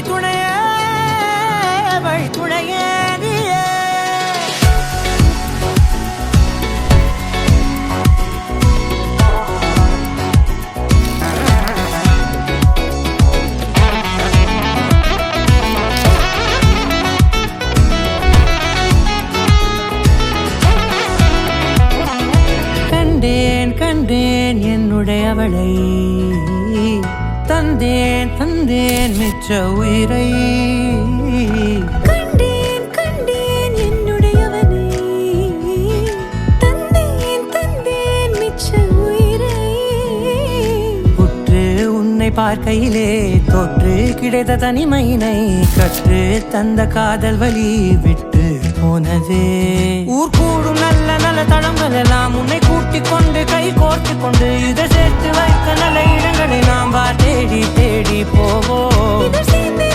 துணையே வழி துணையே கண்டேன் என்னுடையவளை தந்தேன் மிச்ச உயிரை கண்டேன் என்னுடையவனை தந்தேன் மிச்ச உயிரை உற்று உன்னை பார்க்கையிலே தொற்று கிடைத்த தனிமையினை கற்று தந்த காதல் வழி விட்டு போனதே ஊர் கூடும் நல்ல நல்ல தளங்கள் எல்லாம் உன்னை கூட்டிக் கொண்டு கை கோர்த்து கொண்டு இதை சேர்த்து வைக்க நல்ல இடங்களை நாம் தேடி போவோம்.